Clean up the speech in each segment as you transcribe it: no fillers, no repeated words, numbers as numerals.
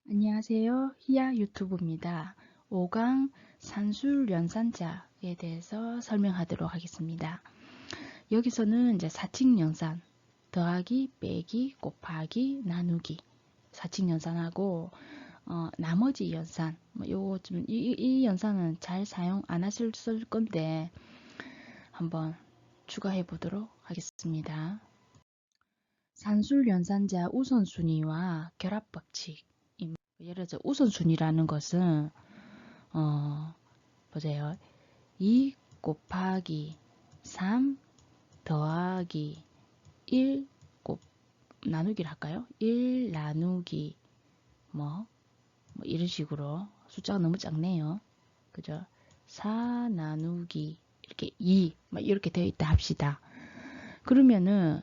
안녕하세요. 히야 유튜브입니다. 5강 산술연산자에 대해서 설명하도록 하겠습니다. 여기서는 이제 사칙연산, 더하기, 빼기, 곱하기, 나누기, 사칙연산하고 나머지 연산, 요거 좀 이 연산은 잘 사용 안 하실 건데 한번 추가해 보도록 하겠습니다. 산술연산자 우선순위와 결합법칙. 예를 들어 우선순위라는 것은 보세요. 2 곱하기 3 더하기 1 나누기를 할까요? 1 나누기 뭐 이런 식으로 숫자가 너무 작네요. 그죠? 4 나누기 이렇게 2 이렇게 되어 있다 합시다. 그러면은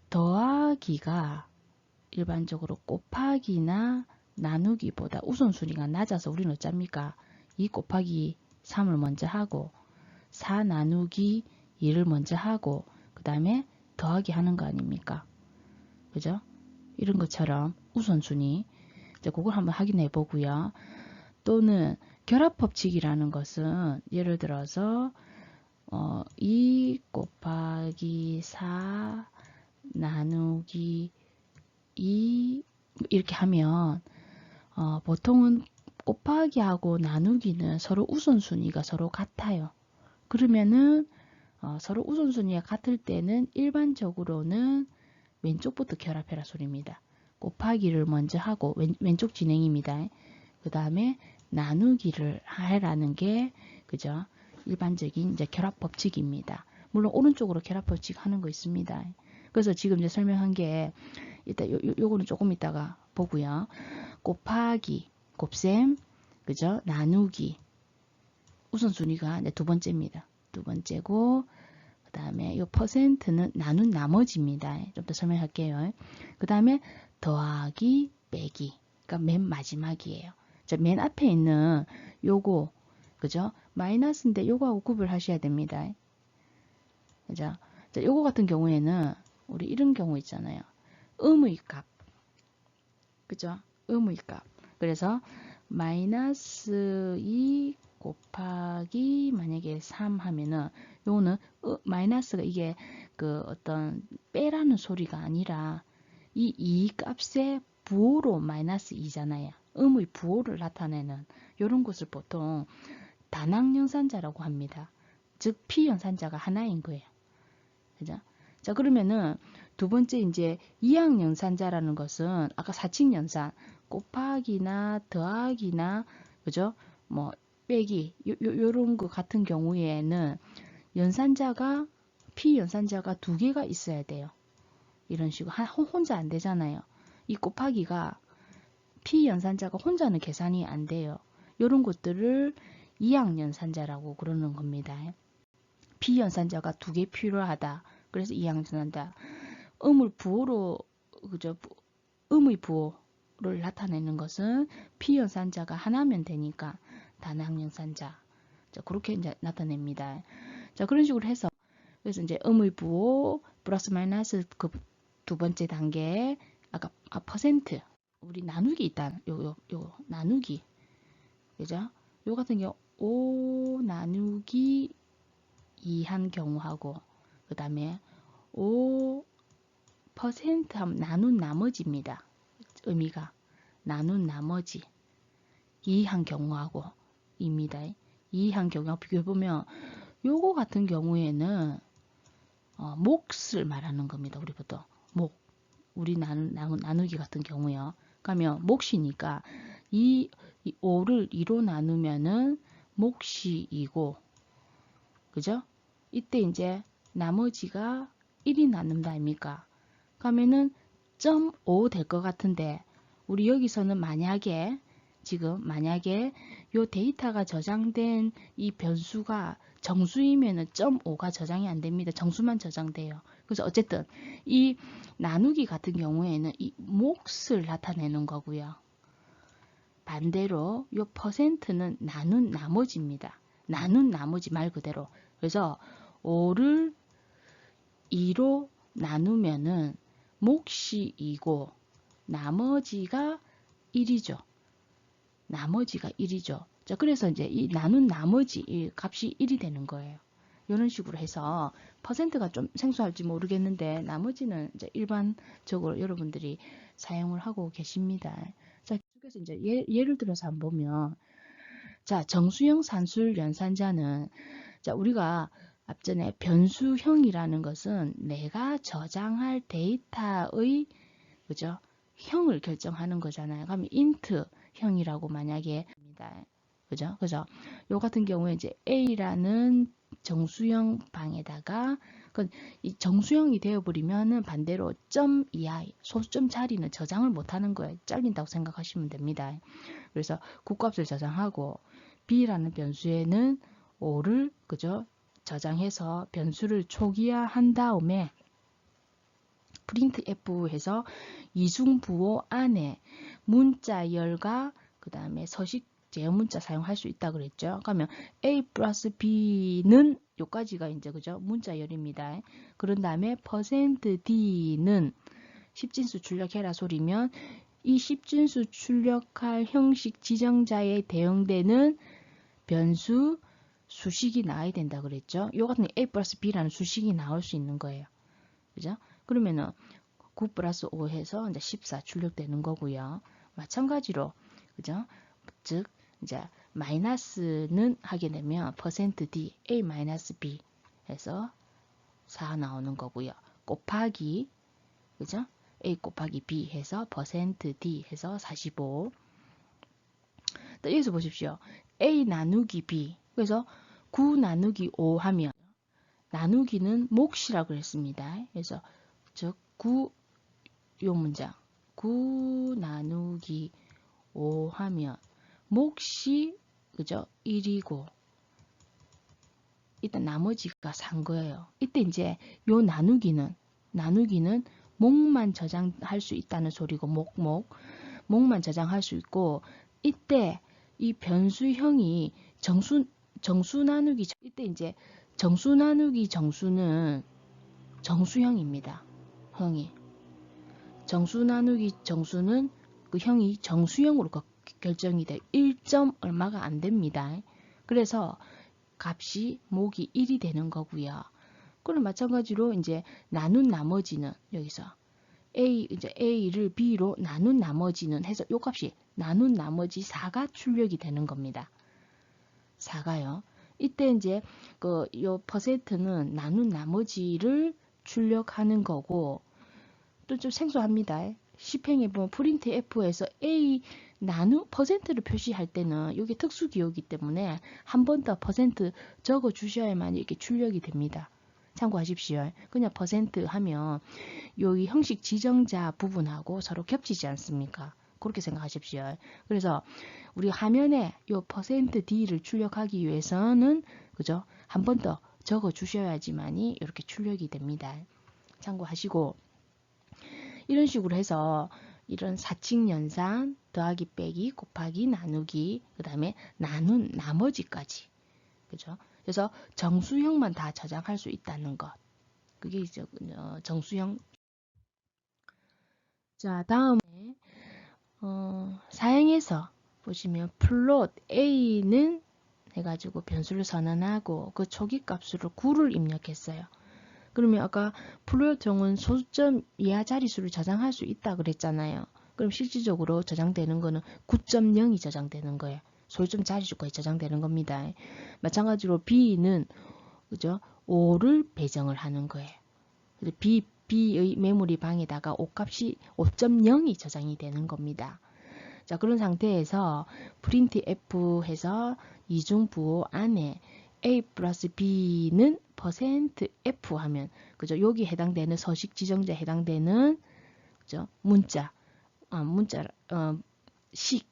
더하기가 일반적으로 곱하기나 나누기보다 우선순위가 낮아서 우리는 어쩝니까? 2 곱하기 3을 먼저 하고 4 나누기 2를 먼저 하고 그 다음에 더하기 하는 거 아닙니까? 그죠? 이런 것처럼 우선순위 이제 그걸 한번 확인해 보고요. 또는 결합법칙이라는 것은 예를 들어서 2 곱하기 4 나누기 2 이렇게 하면 보통은 곱하기하고 나누기는 서로 우선순위가 서로 같아요. 그러면은 서로 우선순위가 같을 때는 일반적으로는 왼쪽부터 결합해라 소리입니다. 곱하기를 먼저 하고 왼쪽 진행입니다. 그 다음에 나누기를 해라는 게 그죠? 일반적인 이제 결합 법칙입니다. 물론 오른쪽으로 결합 법칙 하는 거 있습니다. 그래서 지금 이제 설명한 게 이따 요거는 조금 이따가 보고요. 곱하기, 곱셈, 그죠? 나누기. 우선순위가 이제 두 번째입니다. 두 번째고, 그 다음에 요 퍼센트는 나눈 나머지입니다. 좀 더 설명할게요. 그 다음에 더하기, 빼기. 그러니까 맨 마지막이에요. 자, 맨 앞에 있는 요거, 그죠? 마이너스인데 요거하고 구별하셔야 됩니다. 그죠? 자, 요거 같은 경우에는 우리 이런 경우 있잖아요. 음의 값. 그죠? 음의 값. 그래서 마이너스 2 곱하기 만약에 3 하면은 요거는 마이너스가 이게 그 어떤 빼라는 소리가 아니라 이 2 값의 부호로 마이너스 2잖아요. 음의 부호를 나타내는 이런 것을 보통 단항연산자라고 합니다. 즉 피연산자가 하나인 거예요. 그죠? 자, 그러면은 두 번째 이제 이항연산자라는 것은 아까 사칙연산 곱하기나 더하기나 그죠? 뭐 빼기 요런 거 같은 경우에는 연산자가 피연산자가 두 개가 있어야 돼요. 이런 식으로 혼자 안 되잖아요. 이 곱하기가 피연산자가 혼자는 계산이 안 돼요. 요런 것들을 이항연산자라고 그러는 겁니다. 피연산자가 두 개 필요하다. 그래서 이항연산자. 음을 부호로 그죠? 음의 부호를 나타내는 것은 피연산자가 하나면 되니까 단항연산자. 자, 그렇게 이제 나타냅니다. 자, 그런 식으로 해서 그래서 이제 음의 부호 플러스 마이너스 그 두 번째 단계 아까 퍼센트 우리 나누기 있다. 요 나누기. 그죠? 요 같은 경우 5 나누기 2 한 경우하고 그 다음에 5% 하면 나눈 나머지입니다. 의미가 나눈 나머지 2 한 경우하고 입니다. 2 한 경우하고 비교해보면 요거 같은 경우에는 몫을 말하는 겁니다. 우리 보통 몫 우리 나누기 같은 경우요. 그러면 몫이니까 이 5를 2로 나누면은 몫이 2고 그죠? 이때 이제 나머지가 1이 남는다 아닙니까? 그러면은 0.5 될 것 같은데 우리 여기서는 만약에 지금 만약에 요 데이터가 저장된 이 변수가 정수이면은 0.5가 저장이 안 됩니다. 정수만 저장돼요. 그래서 어쨌든 이 나누기 같은 경우에는 이 몫을 나타내는 거고요. 반대로 요 퍼센트는 나눈 나머지입니다. 나눈 나머지 말 그대로. 그래서 5를 2로 나누면은 몫이 2고 나머지가 1이죠. 나머지가 1이죠. 자, 그래서 이제 이 나눈 나머지 이 값이 1이 되는 거예요. 이런 식으로 해서 퍼센트가 좀 생소할지 모르겠는데 나머지는 이제 일반적으로 여러분들이 사용을 하고 계십니다. 자, 그래서 이제 예를 들어서 한번 보면 자, 정수형 산술 연산자는 자, 우리가 앞전에 변수형이라는 것은 내가 저장할 데이터의 그죠? 형을 결정하는 거잖아요. 그러면 int 형이라고 만약에 합니다. 그죠? 그죠? 요 같은 경우에 이제 A라는 정수형 방에다가 이 정수형이 되어버리면은 반대로 점 이하 소수점 자리는 저장을 못하는 거예요. 잘린다고 생각하시면 됩니다. 그래서 굿값을 저장하고 B라는 변수에는 5를 그죠? 저장해서 변수를 초기화한 다음에 printf 해서 이중부호 안에 문자열과 그 다음에 서식 제어 문자 사용할 수 있다 그랬죠. 그러면 a 플러스 b는 요까지가 이제 그죠? 문자열입니다. 그런 다음에 %d는 10진수 출력해라 소리면 이 10진수 출력할 형식 지정자에 대응되는 변수 수식이 나와야 된다 그랬죠. 요 같은 a 플러스 b라는 수식이 나올 수 있는 거예요. 그죠? 그러면은 9 플러스 5 해서 이제 14 출력되는 거고요. 마찬가지로 그죠? 즉 이제 마이너스는 하게 되면 %d a 마이너스 b 해서 4 나오는 거고요. 곱하기 그죠? a 곱하기 b 해서 %d 해서 45. 또 여기서 보십시오. a 나누기 b 그래서 9 나누기 5 하면 나누기는 몫이라고 했습니다. 그래서 즉 9 요 문장 9 나누기 5 하면 몫이 그죠? 1이고 일단 나머지가 산 거예요. 이때 이제 요 나누기는 몫만 저장할 수 있다는 소리고 몫만 저장할 수 있고 이때 이 변수형이 정수 나누기 이때 이제 정수 나누기 정수는 정수형입니다. 형이 정수 나누기 정수는 그 형이 정수형으로 결정이 돼 1점 얼마가 안 됩니다. 그래서 값이 몫이 1이 되는 거고요. 그럼 마찬가지로 이제 나눈 나머지는 여기서 이제 A를 B로 나눈 나머지는 해서 요 값이 나눈 나머지 4가 출력이 되는 겁니다. 4가요. 이때 이제 요 %는 나눈 나머지를 출력하는 거고 또 좀 생소합니다. 시행에 보면 printf에서 a %를 표시할 때는 이게 특수 기호이기 때문에 한 번 더 % 적어 주셔야만 이렇게 출력이 됩니다. 참고하십시오. 그냥 % 하면 여기 형식 지정자 부분하고 서로 겹치지 않습니까? 그렇게 생각하십시오. 그래서 우리 화면에 요 %d를 출력하기 위해서는 그죠? 한 번 더 적어 주셔야지만이 이렇게 출력이 됩니다. 참고하시고 이런 식으로 해서 이런 사칙 연산, 더하기 빼기, 곱하기, 나누기, 그 다음에 나눈 나머지까지. 그죠? 그래서 정수형만 다 저장할 수 있다는 것. 그게 이제 정수형. 자, 다음에 사행에서 보시면 플롯 A는 해가지고 변수를 선언하고 그 초기 값으로 9를 입력했어요. 그러면 아까 플롯형은 소수점 이하 자릿수를 저장할 수 있다 그랬잖아요. 그럼 실질적으로 저장되는 거는 9.0이 저장되는 거예요. 소수점 자릿수까지 저장되는 겁니다. 마찬가지로 B는 그죠? 5를 배정을 하는 거예요. B의 메모리 방에다가 5값이 5.0이 저장이 되는 겁니다. 자, 그런 상태에서 printf 해서 이중부호 안에 a 플러스 b는 %f 하면 그죠? 여기 해당되는 서식 지정자에 해당되는 그죠? 식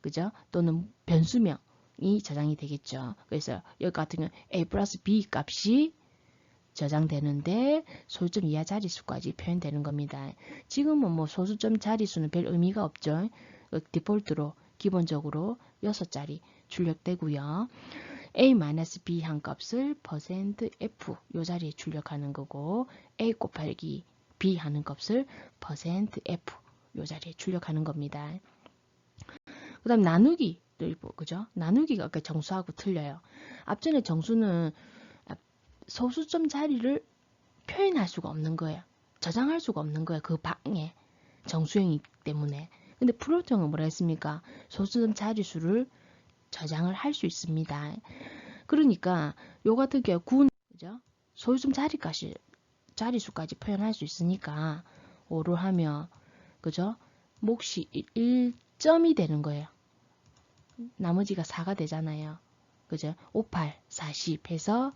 그죠? 또는 변수명이 저장이 되겠죠. 그래서 여기 같은 경우 a 플러스 b 값이 저장되는데 소수점 이하 자릿수까지 표현되는 겁니다. 지금은 뭐 소수점 자릿수는 별 의미가 없죠. 디폴트로 기본적으로 6자리 출력되고요. a-b 한 값을 %f 요 자리에 출력하는 거고 a 곱하기 b 하는 값을 %f 요 자리에 출력하는 겁니다. 그 다음에 나누기를 그죠? 나누기가 아까 정수하고 틀려요. 앞전에 정수는 소수점 자리를 표현할 수가 없는 거예요. 저장할 수가 없는 거예요. 그 방에 정수형이기 때문에. 근데 플로트형은 뭐라 했습니까? 소수점 자리수를 저장을 할 수 있습니다. 그러니까 요 같은 경우 9는 그죠? 소수점 자리수까지 표현할 수 있으니까 5를 하면 그죠? 몫이 1점이 되는 거예요. 나머지가 4가 되잖아요. 그죠? 58, 40 해서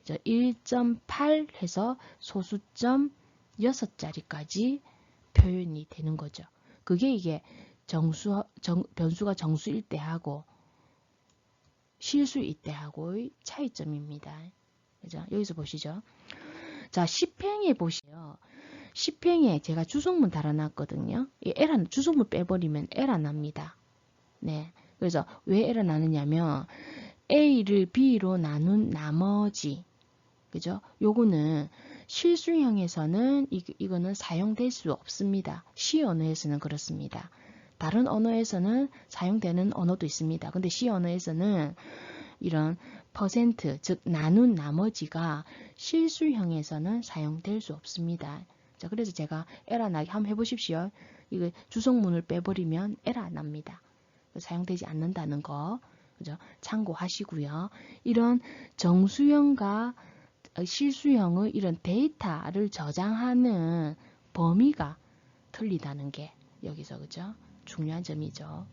1.8 해서 소수점 6자리까지 표현이 되는 거죠. 그게 이게 변수가 정수일 때하고 실수일 때하고의 차이점입니다. 그죠? 여기서 보시죠. 자, 10행에 보시요. 10행에 제가 주성문 달아놨거든요. 이 에라, 주성문 빼버리면 에라 납니다. 네. 그래서 왜 에라 나느냐면 A를 B로 나눈 나머지 그죠? 요거는 실수형에서는 이거는 사용될 수 없습니다. C 언어에서는 그렇습니다. 다른 언어에서는 사용되는 언어도 있습니다. 근데 C 언어에서는 이런 퍼센트, 즉 나눈 나머지가 실수형에서는 사용될 수 없습니다. 자, 그래서 제가 에라 나게 한번 해보십시오. 이거 주성문을 빼버리면 에라 납니다. 사용되지 않는다는 거, 그죠? 참고하시고요. 이런 정수형과 실수형의 이런 데이터를 저장하는 범위가 틀리다는 게 여기서 그죠? 중요한 점이죠.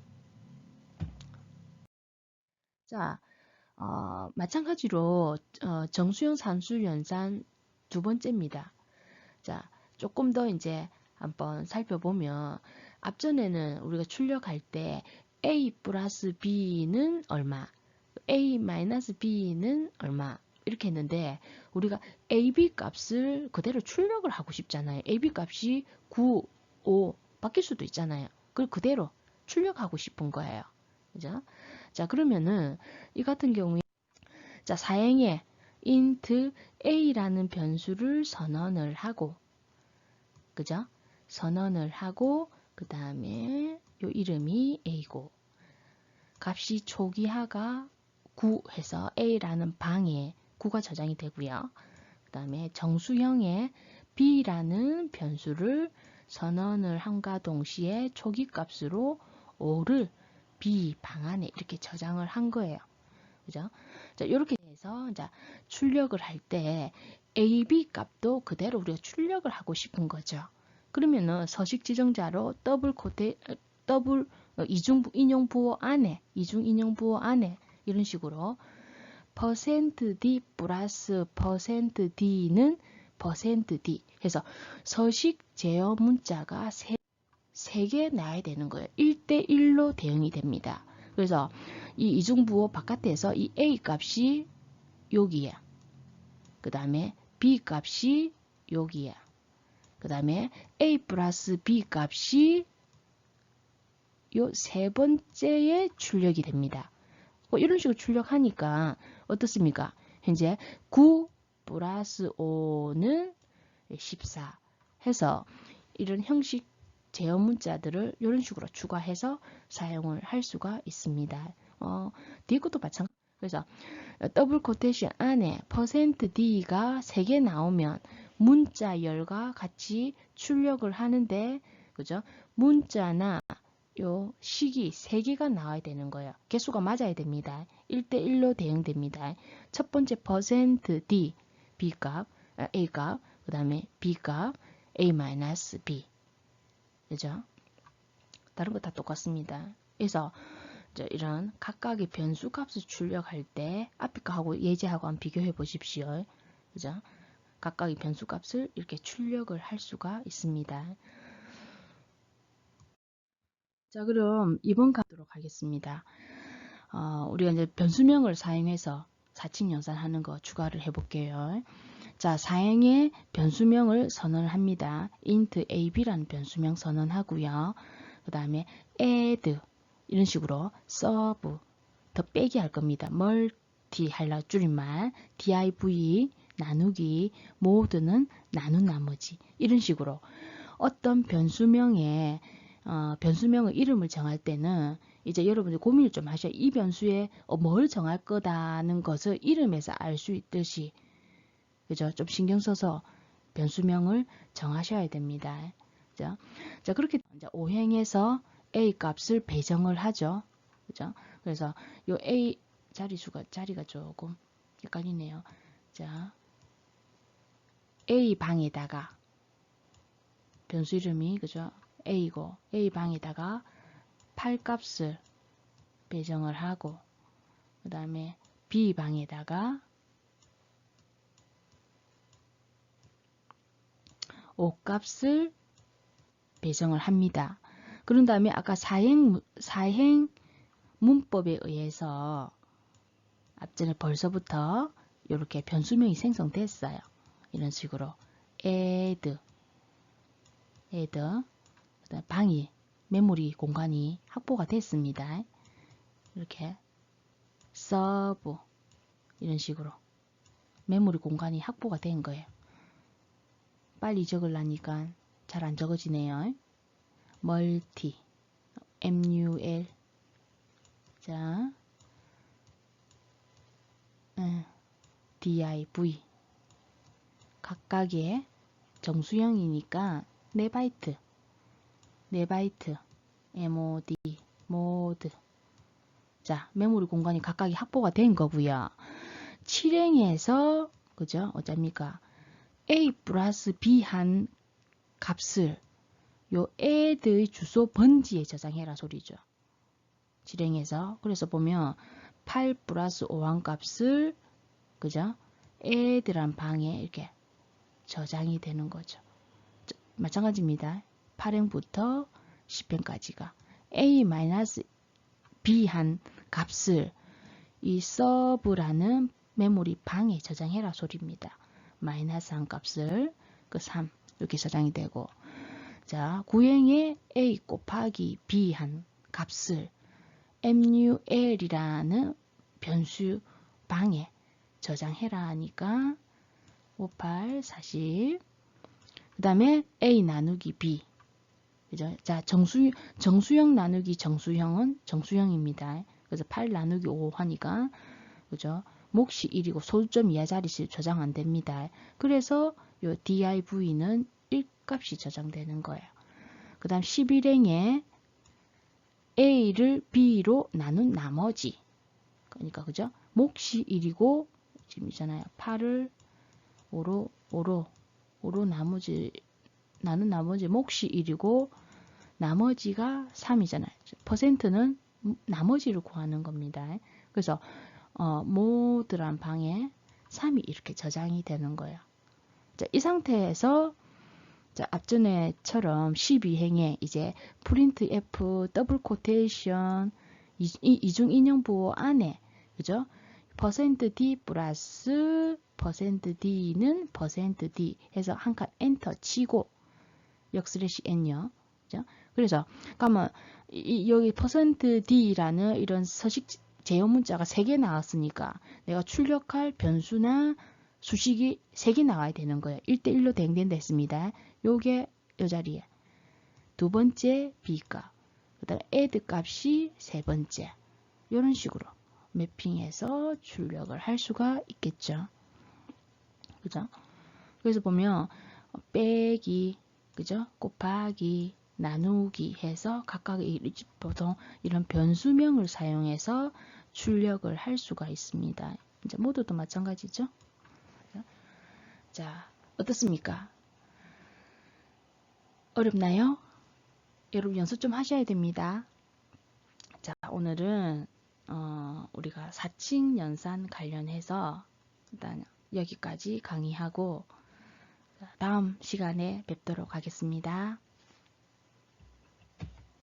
자, 마찬가지로 정수형 산수 연산 두 번째입니다. 자, 조금 더 이제 한번 살펴보면 앞전에는 우리가 출력할 때 A 플러스 B는 얼마, A 마이너스 B는 얼마 이렇게 했는데 우리가 AB 값을 그대로 출력을 하고 싶잖아요. AB 값이 9, 5 바뀔 수도 있잖아요. 그걸 그대로 출력하고 싶은 거예요. 그죠? 자, 그러면은 이 같은 경우에 자, 사행에 int a라는 변수를 선언을 하고 그죠? 선언을 하고 그 다음에 요 이름이 a고 값이 초기화가 9 해서 a라는 방에 9가 저장이 되고요. 그 다음에 정수형의 b라는 변수를 선언을 함과 동시에 초기 값으로 5를 b 방 안에 이렇게 저장을 한 거예요. 그죠? 자, 이렇게 해서 자, 출력을 할 때 AB 값도 그대로 우리가 출력을 하고 싶은 거죠. 그러면은 서식 지정자로 더블 이중 인용 부호 안에 이런 식으로 %d 플러스 %d는 %d 해서 서식 제어 문자가 3개 나야 되는 거예요. 1대1로 대응이 됩니다. 그래서 이 이중부호 바깥에서 이 A 값이 여기야. 그 다음에 B 값이 여기야. 그 다음에 A 플러스 B 값이 요 세 번째에 출력이 됩니다. 이런 식으로 출력하니까 어떻습니까? 현재 9 플러스 5는 14 해서 이런 형식 제어 문자들을 이런 식으로 추가해서 사용을 할 수가 있습니다. 뒤에 것도 마찬가지. 그래서 더블 코테이션 안에 %d가 3개 나오면 문자열과 같이 출력을 하는데 그죠? 문자나 요 식이 3개가 나와야 되는 거예요. 개수가 맞아야 됩니다. 1대1로 대응됩니다. 첫 번째 %d b값, a값, 그 다음에 b값, a-b. 그죠? 다른 거 다 똑같습니다. 그래서 이런 각각의 변수 값을 출력할 때 앞에 거하고 예제하고 한번 비교해 보십시오. 그죠? 각각의 변수 값을 이렇게 출력을 할 수가 있습니다. 자, 그럼 이번 가도록 하겠습니다. 우리가 이제 변수명을 사용해서 사칙 연산하는 거 추가를 해볼게요. 자, 사행에 변수명을 선언합니다. int ab라는 변수명 선언하고요. 그 다음에 add 이런 식으로 sub 더 빼기 할 겁니다. 멀티 할라 줄임말 div 나누기 모드는 나눈 나머지 이런 식으로 어떤 변수명에 변수명의 이름을 정할 때는 이제 여러분들 고민을 좀 하셔야 이 변수에 뭘 정할 거다는 것을 이름에서 알 수 있듯이 그죠? 좀 신경 써서 변수명을 정하셔야 됩니다. 그죠? 자, 그렇게 이제 오행에서 A 값을 배정을 하죠. 그죠? 그래서 요 A 자리가 조금 헷갈리네요. 자, A 방에다가 변수 이름이 그죠? A고 A 방에다가 8 값을 배정을 하고 그 다음에 B 방에다가 5 값을 배정을 합니다. 그런 다음에 아까 사행 문법에 의해서 앞전에 벌써부터 이렇게 변수명이 생성됐어요. 이런 식으로 add 방이 메모리 공간이 확보가 됐습니다. 이렇게 serve 이런 식으로 메모리 공간이 확보가 된 거예요. 빨리 적으려니까 잘 안 적어지네요. multi mul 자 div 각각의 정수형이니까 4바이트 mod 자 메모리 공간이 각각이 확보가 된 거고요. 실행에서 그죠? 어쩝니까? a 플러스 b 한 값을 요 add의 주소 번지에 저장해라 소리죠. 실행해서 그래서 보면 8 플러스 5한 값을 그죠? add란 방에 이렇게 저장이 되는 거죠. 마찬가지입니다. 8행부터 10행까지가 a-b 한 값을 이 serve라는 메모리 방에 저장해라 소리입니다. 마이너스 한 값을 그 3 이렇게 저장이 되고 자 구행에 a 곱하기 b 한 값을 mul이라는 변수 방에 저장해라 하니까 58, 40 그 다음에 a 나누기 b 그죠? 자 정수형 나누기 정수형은 정수형입니다. 그래서 8 나누기 5 하니까 그죠? 몫이 1이고 소수점 이하 자릿수 저장 안 됩니다. 그래서 요 div는 1값이 저장되는 거예요. 그 다음 11행에 a를 b로 나눈 나머지 그러니까 그죠? 몫이 1이고 지금 있잖아요. 8을 5로 나눈 나머지 몫이 1이고 나머지가 3이잖아요. 퍼센트는 나머지를 구하는 겁니다. 그래서 모드란 방에 3이 이렇게 저장이 되는 거예요. 자, 이 상태에서 자, 앞전에처럼 12행에 이제 프린트 F 더블 코테이션 이중 인용부호 안에 그죠? %d 플러스 %d는 %d 해서 한 칸 엔터 치고 역슬래시 n요. 그죠? 그래서 그러면 여기 %d라는 이런 서식 제어 문자가 3개 나왔으니까 내가 출력할 변수나 수식이 3개 나와야 되는 거예요. 1대1로 대응된다 했습니다. 요게 요 자리에 두 번째 b값 그 다음에 add 값이 세 번째 이런 식으로 매핑해서 출력을 할 수가 있겠죠. 그죠? 그래서 보면 빼기 그죠? 곱하기 나누기 해서 각각 보통 이런 변수명을 사용해서 출력을 할 수가 있습니다. 이제 모두도 마찬가지죠. 자, 어떻습니까? 어렵나요? 여러분 연습 좀 하셔야 됩니다. 자, 오늘은 우리가 사칙 연산 관련해서 일단 여기까지 강의하고 다음 시간에 뵙도록 하겠습니다.